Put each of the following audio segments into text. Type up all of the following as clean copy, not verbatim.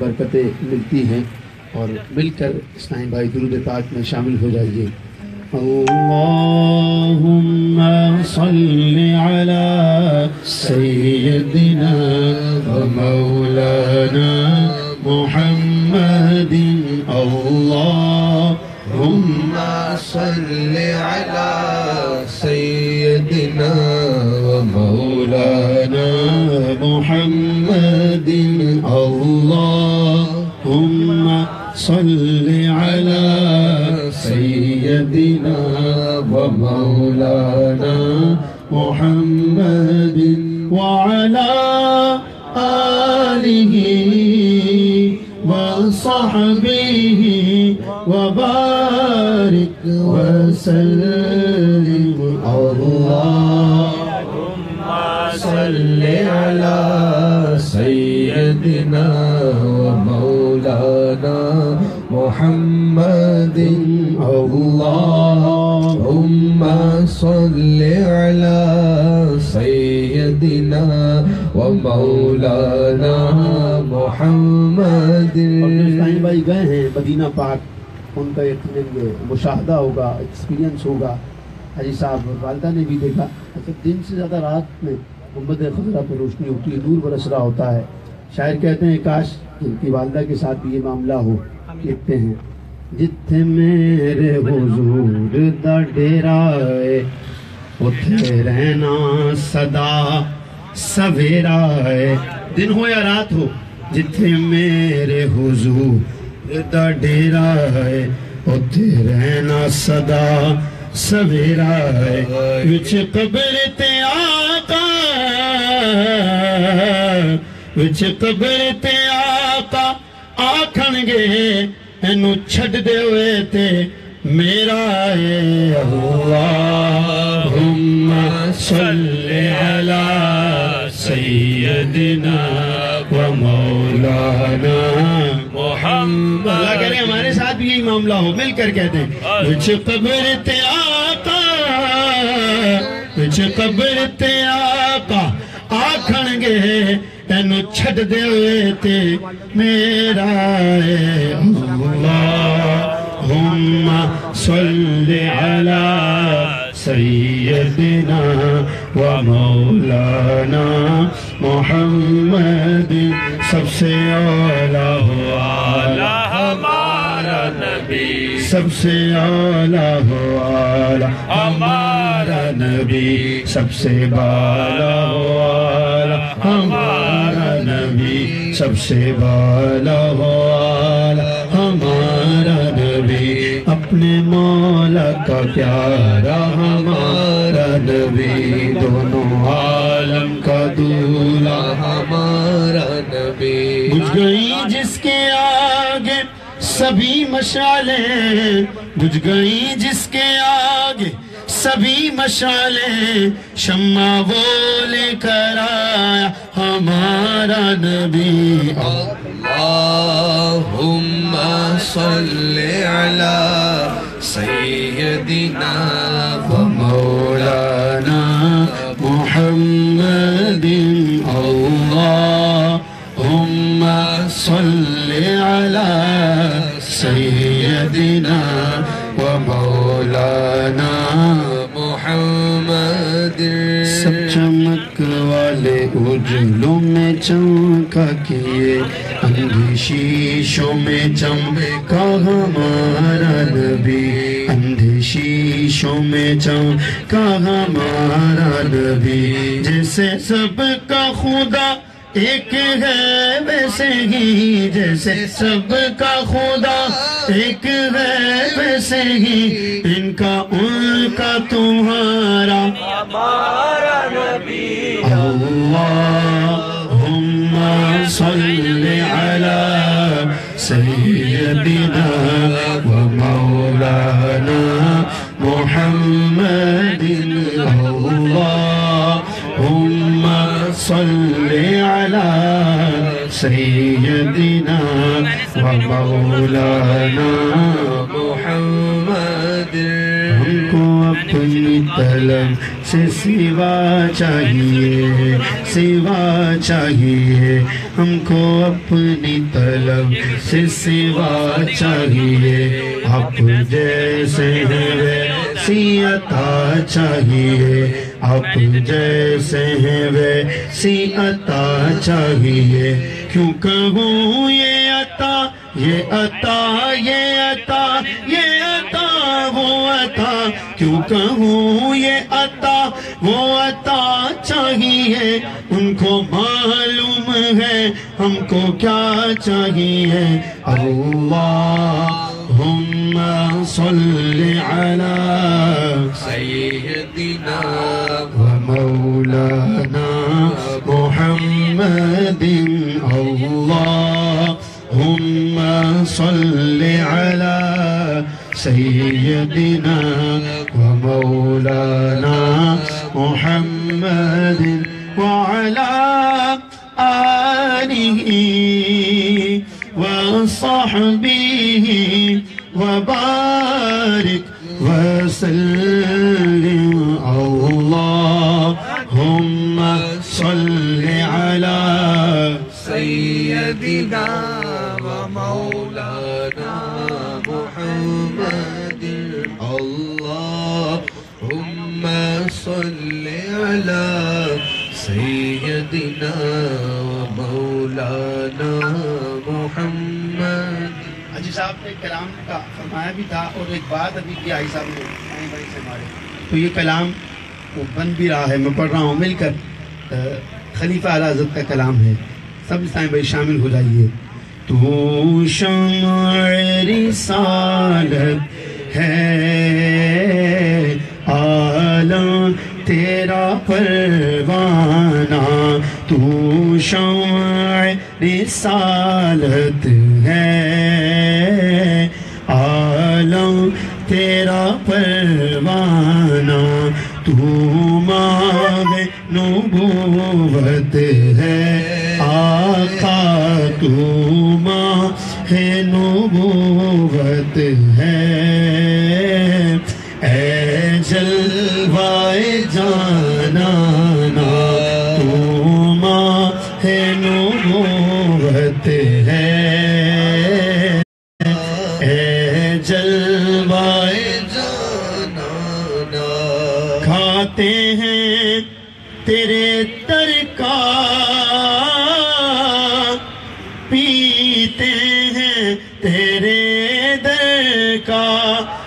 برکتیں ملتی ہیں، اور مل کر اسلام بھائی درود پاک میں شامل ہو جائیے۔ اللہم صل علی سیدنا و مولانا محمد، اللہم صل علی سیدنا و مولانا محمد، اللہم صل علی سیدنا و مولانا محمد وعلی آلہ وصحبہ وبارک وسلم، اللہم صل علی سیدنا و مولانا محمد، اللہم صل علی سیدنا و مولانا محمد۔ اسماعیل بھائی گئے ہیں مدینہ پاک، ان کا یقیناً مشاہدہ ہوگا، ایکسپیرینس ہوگا۔ حاجی صاحب والدہ نے بھی دیکھا، دن سے زیادہ رات میں گنبد خضرا پہ روشنی ہوتی ہے، نور برس رہا ہوتا ہے۔ شاعر کہتے ہیں کاش ان کی والدہ کے ساتھ بھی یہ معاملہ ہو۔ لکھتے ہیں جتھے میرے حضور دا ڈیرا ہے، اتھے رہنا سدا سویرا ہے، دن ہو یا رات ہو، جتھے میرے حضور دا ڈیرا ہے، اتھے رہنا سدا سویرا ہے، وچ قبر تے آقا، وچ قبر تے آقا آکھن گے اینو چھڈ دے ہوئے تے میرا اے، اللہم صل علی سیدنا و مولانا محمد۔ اللہ کہہ رہے ہیں ہمارے ساتھ بھی یہی معاملہ ہو، مل کر کہتے ہیں وچ قبر تے آقا، وچ قبر تے آقا آکھن گے اینو چھڈ دے ہوئے تے میرا اے، اللہم صل علی سیدنا و مولانا محمد۔ سب سے اعلیٰ ہو اعلیٰ ہمارا نبی، سب سے اعلیٰ ہو اعلیٰ ہمارا نبی، سب سے بالا ہو اعلیٰ ہمارا نبی، سب سے بالا ہو اعلیٰ ہمارا نبی، اپنے مولا کا پیارا ہمارا نبی، دونوں عالم کا دولہ ہمارا نبی۔ بجھ گئی جس کے آگے سبھی مشعلیں، بجھ گئی جس کے آگے سبھی مشعلیں، شمع وہ لے کر آیا ہمارا نبی، اللہم صل علی سیدنا و مولانا محمد، اللہم صل علی سیدنا و مولانا محمد۔ سب چمک والے اجلوں میں چمکا کیے، اندھی شیشوں میں چمکا ہمارا نبی، اندھی شیشوں میں چمکا ہمارا نبی، جیسے سب کا خدا ایک ہے ویسے ہی، جیسے سب کا خدا ایک ہے ویسے ہی، ان کا ان کا تمہارا ہمارا نبی، اللہم صل علی سیدنا و مولانا محمد، اللہم صل علی سیدنا و مولانا محمد۔ ہم کو اپنی طلب سے سوا چاہیے، سوا چاہیے ہم کو اپنی طلب سے سوا چاہیے، آپ جیسے ہیں ویسی عطا چاہیے، آپ جیسے ہیں ویسی عطا چاہیے، کیوں کہوں یہ عطا یہ عطا یہ عطا یہ عطا وہ عطا، کیوں کہوں یہ عطا وہ عطا چاہیے، ان کو معلوم ہے ہم کو کیا چاہیے۔ اللہم صلی علی سیدنا و مولانا محمد، اللہم صلی علی سیدنا و مولانا محمد وعلی آلہ وصحبہ وبارک وسلم۔ اللہم صلی علی سیدنا و مولانا محمد، اللہم صلی علی سیدنا و مولانا محمد۔ حاجی صاحب نے کلام کا فرمایا بھی تھا، اور ایک بات ابھی کیا حاجی صاحب نے بھائی سے ہمارے، تو یہ کلام بن بھی رہا ہے، میں پڑھ رہا ہوں مل کر، خلیفہ اعلیٰ حضرت کا کلام ہے، سب اسلام بھائی شامل ہو جائیے۔ تو شمع رسالت ہے، عالم تیرا پروانہ، تو شمع رسالت ہے، عالم تیرا پروانہ، تو ماہ نبوت ہے، آقا تو ماہ نبوت ہے، اے جلوائے جانانا تو ماہ نبوت ہے، اے جلوائے جانانا، کھاتے ہیں تیرے در کا، پیتے ہیں تیرے در کا،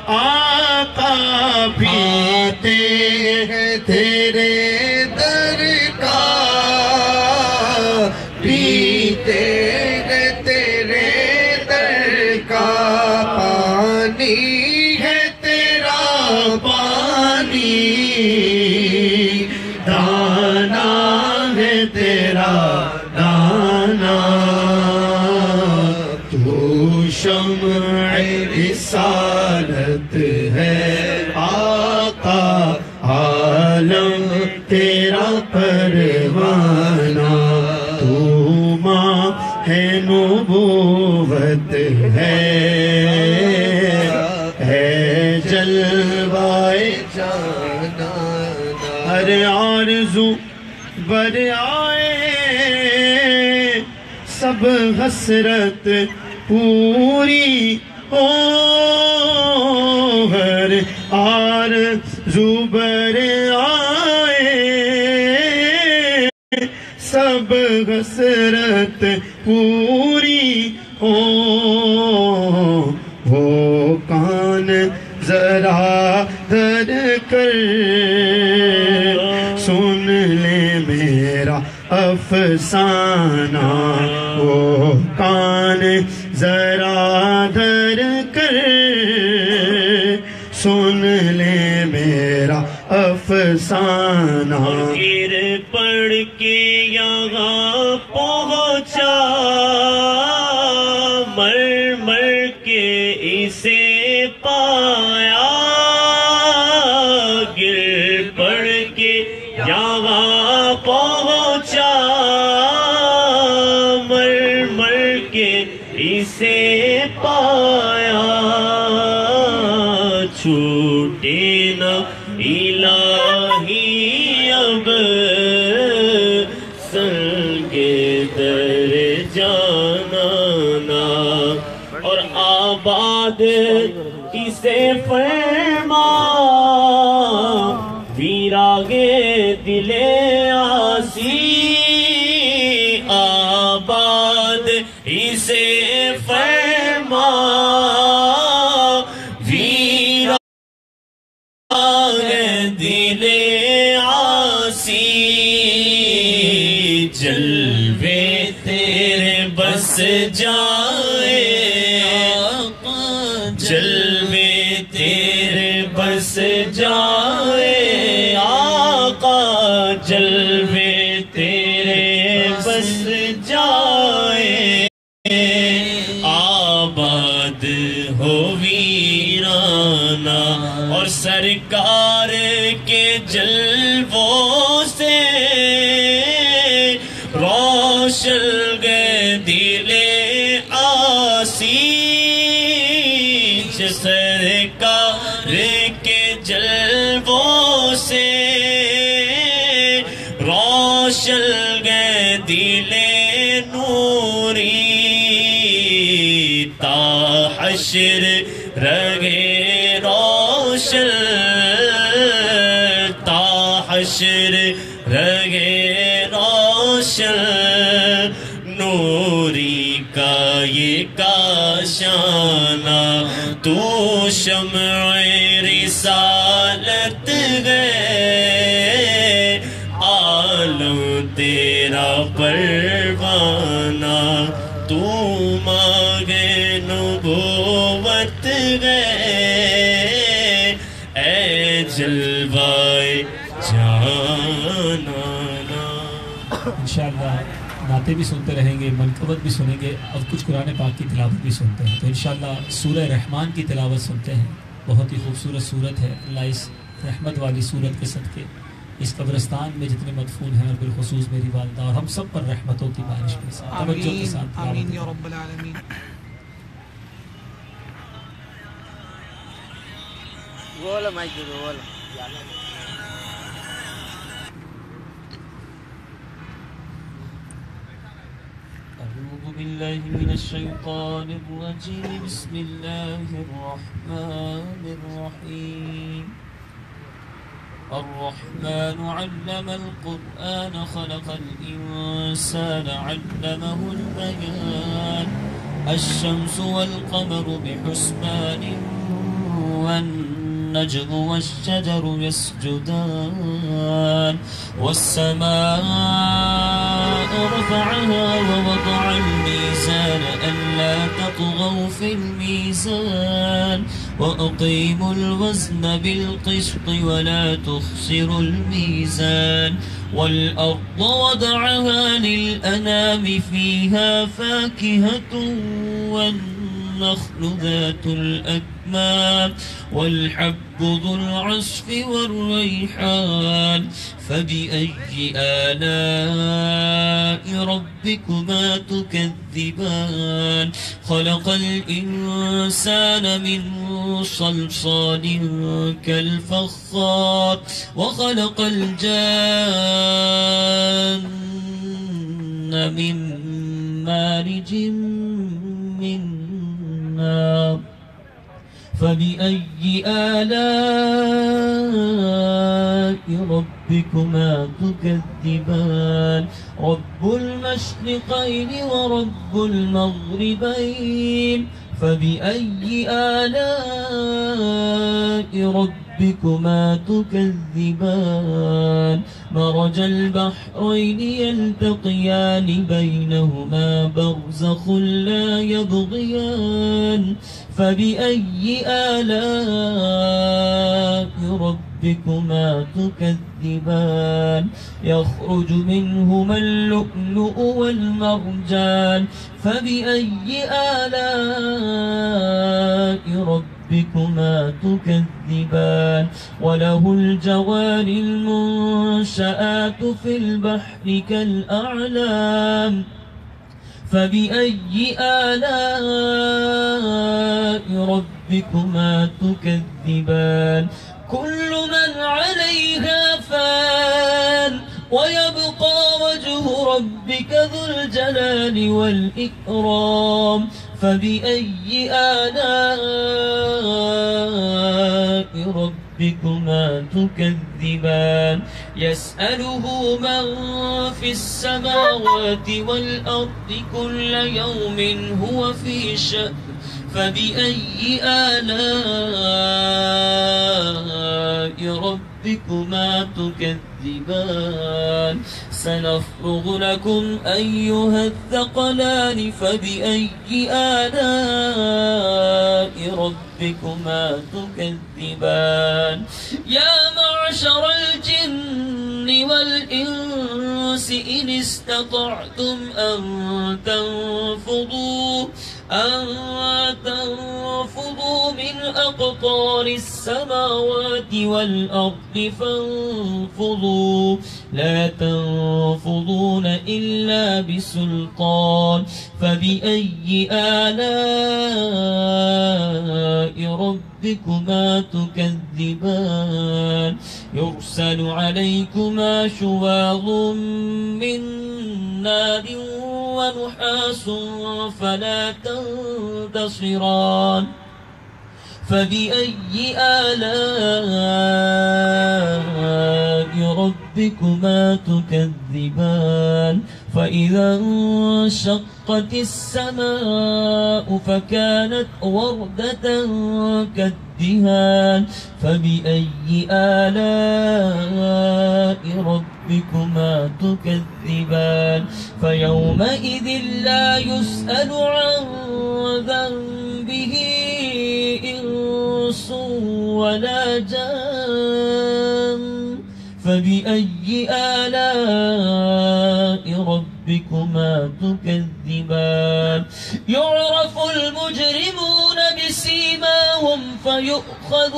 آقا پیتے ہیں تیرے در کا، پیتے ہیں تیرے در کا، پانی ہے تیرا پانی، دانا ہے تیرا دانا، تو شمع رسالت ہے، آقا عالم تیرا پروانہ، تو ماہ نبوت ہے، اے جلوائے جانانا، ہر آرزو بر آئے سب حسرت پوری ہو، ہر آرزو بر آئے سب حسرت پوری ہو، وہ کان ذرا دھر کر سن لے میرا افسانہ، وہ کان ذرا دھر کر سن لے میرا افسانہ، گر پڑ کے یہاں پہنچا، مر مر کے اسے پایا، گر پڑ کے یہاں پہنچا، مر مر کے اسے پایا، چھوٹے نہ الہ اور آباد اسے فرما ویراگے دل آسی آباد اسے فرما ویراگے دل آسی جلوے تیرے بس جائے جلوے تیرے بس جائے آقا جلوے تیرے بس جائے آباد ہو ویرانہ اور سرکار کے جلووں سے روشن گئے دل آسی سرکار کے جلووں سے روشن گئے دل نوری تا حشر رگے روشن تا حشر رگے روشن نوری کا یہ کاشانہ تو شمع رسالت گئے عالم تیرا پروانہ تو مانگے نبوت گئے اے جلوائے جانانا۔ انشاءاللہ نعتیں بھی سنتے رہیں گے، منقبت بھی سنیں گے اور کچھ قرآن پاک کی تلاوت بھی سنتے ہیں۔ تو انشاءاللہ سورہ رحمان کی تلاوت سنتے ہیں، بہت ہی خوبصورت سورت ہے۔ اللہ اس رحمت والی سورت کے صدقے اس قبرستان میں جتنے مدفون ہیں اور بالخصوص میری والدہ اور ہم سب پر رحمتوں کی بارش کے ساتھ توجہ کے ساتھ آمین یا رب العالمین۔ بولا مائک دے دو بولا۔ أعوذ بالله من الشيطان الرجيم بسم الله الرحمن الرحيم الرحمن علم القرآن خلق الإنسان علمه البيان الشمس والقمر بحسبان والنجم والشجر يسجدان والسماء رفعها ووضع الميزان ألا تطغوا في الميزان وأقيموا الوزن بالقسط ولا تخسروا الميزان والأرض وضعها للأنام فيها فاكهة والنخل ذات الأكمام والحب ذو العصف والريحان فبأي آلاء ربكما تكذبان خلق الإنسان من صلصال كالفخار وخلق الجان من مارج من نار فبأي آلاء ربكما تكذبان رب المشرقين ورب المغربين فبأي آلاء ربكما تكذبان مرج البحرين يلتقيان بينهما برزخ لا يبغيان فبأي آلاء ربكما تكذبان يخرج منهما اللؤلؤ والمرجان فبأي آلاء ربكما تكذبان وله الجوار المنشآت في البحر كالأعلام فبأي آلاء ربكما تكذبان كل من عليها فان ويبقى وجه ربك ذو الجلال والإكرام فبأي آلاء ربكما تكذبان يسأله من في السماوات والأرض كل يوم هو في شأن فبأي آلاء ربكما تكذبان سنفرغ لكم أيها الثقلان فبأي آلاء ربكما تكذبان يا معشر الجن والإنس إن استطعتم أن تنفضوا من أقطار السماوات والأرض فانفضوا لا تنفضون إلا بسلطان فبأي آلاء ربكما تكذبان يرسل عليكما شواظ من نار ونحاس فلا تنتصران فبأي آلاء ربكما تكذبان فإذا انشقت السماء فكانت وردة كالدهان فبأي آلاء ربكما تكذبان فيومئذ لا يسأل عن ذنبه إنس ولا جان فبأي آلاء ربكما تكذبان يعرف المجرمون بسيماهم فيؤخذ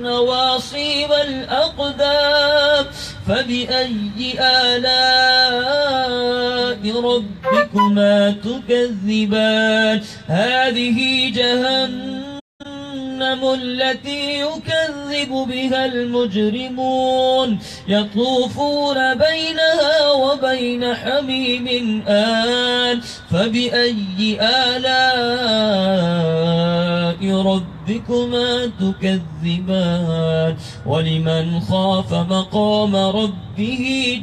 بالنواصي والأقدام فبأي آلاء ربكما تكذبان هذه جهنم التي يكذب بها المجرمون يطوفون بينها وبين حميم آن فبأي آلاء ربكما تكذبان ولمن خاف مقام ربه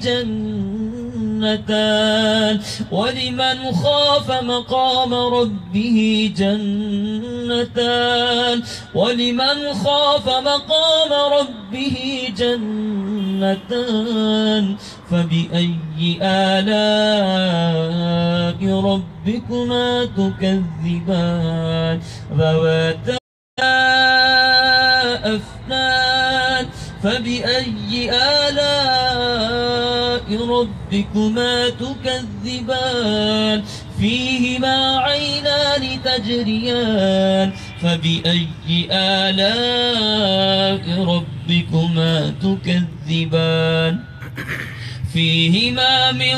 جنتان ولمن خاف مقام ربه جنتان ولمن خاف مقام ربه جنتان فبأي آلاء ربكما تكذبان ذواتا أفنان فبأي آلاء ربكما تكذبان فيهما عينان تجريان فبأي آلاء ربكما تكذبان فيهما من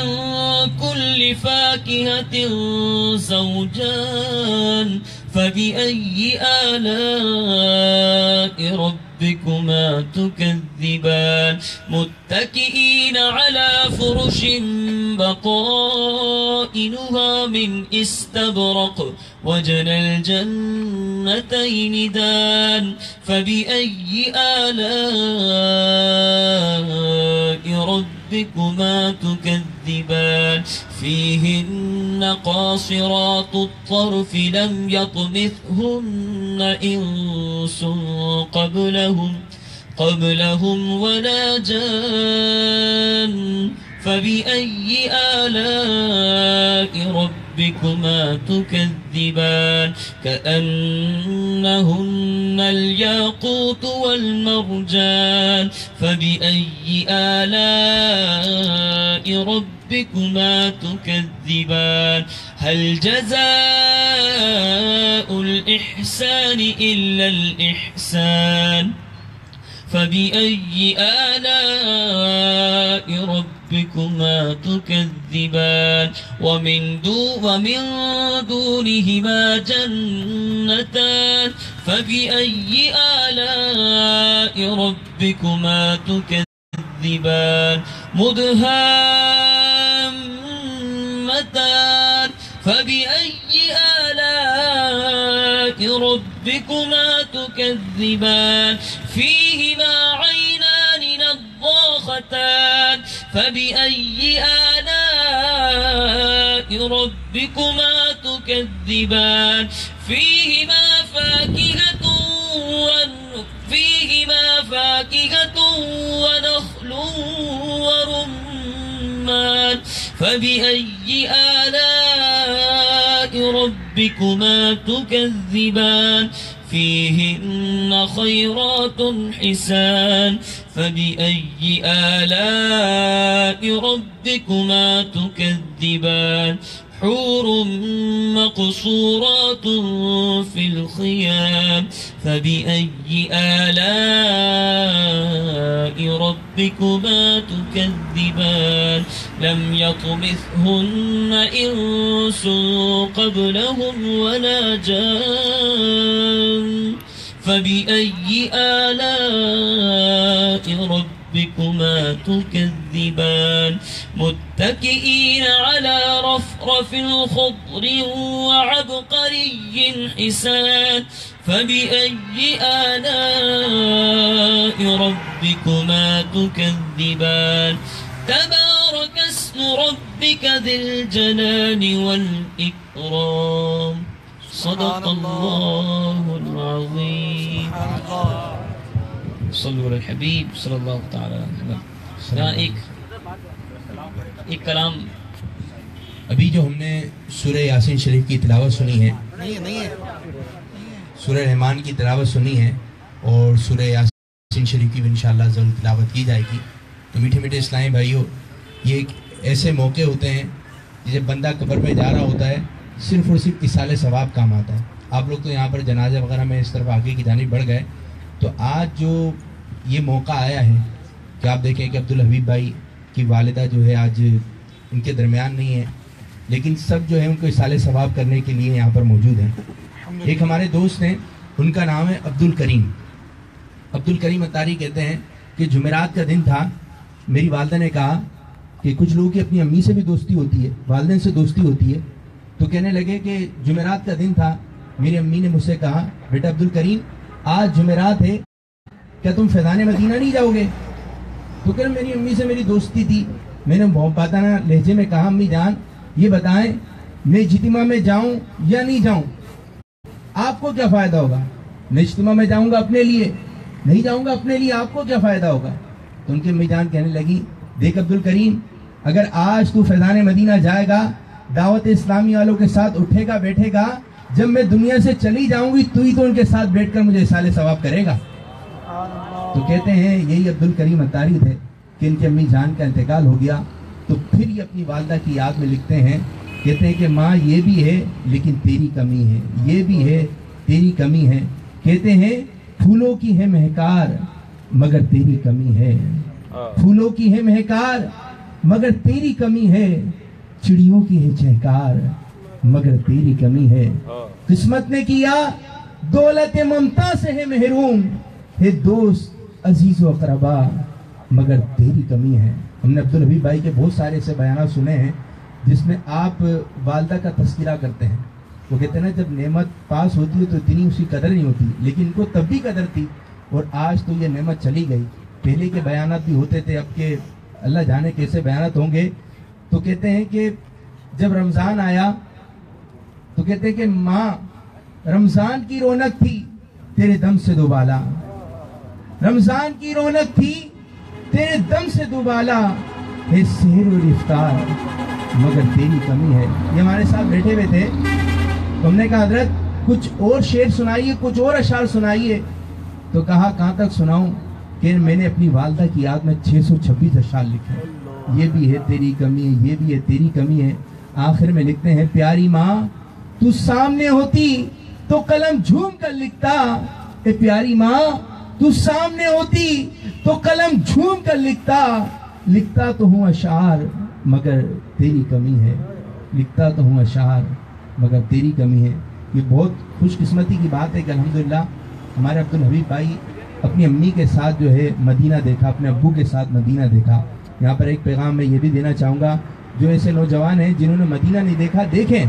كل فاكهة زوجان فبأي آلاء ربكما تكذبان متكئين على فرش بطائنها من استبرق وجنى الجنتين دان فبأي آلاء ربكما تكذبان فيهن قاصرات الطرف لم يطمثهن إنس قبلهم ولا جان فبأي آلاء ربكما تكذبان كأنهن الياقوت والمرجان فبأي آلاء ربكما تكذبان هل جزاء الإحسان إلا الإحسان فبأي آلاء ربكما تكذبان ومن دونهما جنتان فبأي آلاء ربكما تكذبان مدهامتان فبأي ربكما تكذبان فيهما عينان نضاختان فبأي آلاء ربكما تكذبان فيهما فاكهة ونخل ورمان فبأي آلاء ربكما تكذبان فيهن خيرات حسان فبأي آلاء ربكما تكذبان حور مقصورات في الخيام فبأي آلاء ربكما تكذبان لم يطمثهن إنس قبلهم ولا جان فبأي آلاء ربكما تكذبان متكئين على رفرف خضر وعبقري حسان فبأي آلاء ربكما تكذبان تبارك اسم ربك ذي الجلال والإكرام صدق الله العظيم صلوا علی الحبیب صلی اللہ تعالی علیہ وسلم. یہاں ایک کلام ابھی جو ہم نے سورہ یاسین شریف کی تلاوت سنی ہے، سورہ رحمان کی تلاوت سنی ہے اور سورہ یاسین شریف کی بھی انشاءاللہ ضرور تلاوت کی جائے گی. تو میٹھے میٹھے اسلامی بھائیوں، یہ ایک ایسے موقع ہوتے ہیں جسے بندہ قبر میں جا رہا ہوتا ہے، صرف اور صرف اصال ثواب کام آتا ہے. آپ لوگ تو یہاں پر جنازہ وغیرہ میں اس طرف آگے کی جانب بڑھ گئے. تو آج جو یہ موقع آیا ہے کہ آپ دیکھیں کہ عبدالحبیب بھائی کی والدہ جو ہے آج ان کے درمیان نہیں ہے، لیکن سب جو ہے ان کو اصال ثواب کرنے کے لیے یہاں پر موجود ہیں. ایک ہمارے دوست ہیں، ان کا نام ہے عبدالکریم اتاری. کہتے ہیں کہ جمعرات کا دن تھا، میری والدہ نے کہا کہ کچھ لوگوں کی اپنی امی سے بھی دوستی ہوتی ہے، والدین سے دوستی ہوتی ہے. تو کہنے لگے کہ جمعرات کا دن تھا، میری امی نے مجھ سے کہا بیٹا عبدالکریم آج جمعرات ہے، کیا تم فیضان مدینہ نہیں جاؤ گے؟ تو کہ میری امی سے میری دوستی تھی. میں نے محبتانہ لہجے میں کہا امی جان یہ بتائیں میں اجتماع میں جاؤں یا نہیں جاؤں، آپ کو کیا فائدہ ہوگا؟ میں اجتماع میں جاؤں گا اپنے لیے، نہیں جاؤں گا اپنے لیے، آپ کو کیا فائدہ ہوگا؟ تو ان کی امی جان کہنے لگی دیکھ عبدالکریم، اگر آج تو فیضان مدینہ جائے گا، دعوت اسلامی والوں کے ساتھ اٹھے گا بیٹھے گا، جب میں دنیا سے چلی جاؤں گی تو ہی تو ان کے ساتھ بیٹھ کر مجھے اصال ثواب کرے گا. تو کہتے ہیں یہی عبدالکریم اتاری تھے کہ ان کی امی جان کا انتقال ہو گیا. تو پھر یہ اپنی والدہ کی یاد میں لکھتے ہیں، کہتے ہیں کہ ماں یہ بھی ہے لیکن تیری کمی ہے، یہ بھی ہے تیری کمی ہے. کہتے ہیں پھولوں کی ہے مہکار مگر تیری کمی ہے، پھولوں کی ہے مہکار مگر تیری کمی ہے، چڑیوں کی ہے چہکار مگر تیری کمی ہے. قسمت نے کیا دولت ممتا سے ہے محروم، ہے دوست عزیز و اقربا مگر تیری کمی ہے. ہم نے عبدالحبیب بھائی کے بہت سارے ایسے بیانات سنے ہیں جس میں آپ والدہ کا تذکرہ کرتے ہیں. وہ کہتے ہیں نا جب نعمت پاس ہوتی ہے تو اتنی اس کی قدر نہیں ہوتی، لیکن ان کو تب بھی قدر تھی اور آج تو یہ نعمت چلی گئی. پہلے کے بیانات بھی ہوتے تھے، اب کے اللہ جانے کیسے بیانات ہوں گے. تو کہتے ہیں کہ جب رمضان آیا تو کہتے ہیں کہ ماں رمضان کی رونق تھی تیرے دم سے دوبالا، رمضان کی رونق تھی تیرے دم سے دوبالا، ہے سحر و افطار مگر تیری کمی ہے. یہ ہمارے ساتھ بیٹھے ہوئے تھے، ہم نے کہا حضرت کچھ اور شعر سنائیے، کچھ اور اشعار سنائیے. تو کہا کہاں تک سناؤں؟ کہ میں نے اپنی والدہ کی یاد میں 626 اشعار لکھے. یہ بھی ہے تیری کمی ہے، یہ بھی ہے تیری کمی ہے. آخر میں لکھتے ہیں پیاری ماں تو سامنے ہوتی تو قلم جھوم کر لکھتا، اے پیاری ماں تو سامنے ہوتی تو قلم جھوم کر لکھتا، لکھتا تو ہوں اشعار مگر تیری کمی ہے، لکھتا تو ہوں اشعار مگر تیری کمی ہے. یہ بہت خوش قسمتی کی بات ہے کہ الحمدللہ ہمارے عبدالحبیب بھائی اپنی امی کے ساتھ جو ہے مدینہ دیکھا، اپنے ابو کے ساتھ مدینہ دیکھا. یہاں پر ایک پیغام میں یہ بھی دینا چاہوں گا، جو ایسے نوجوان ہیں جنہوں نے مدینہ نہیں دیکھا، دیکھیں.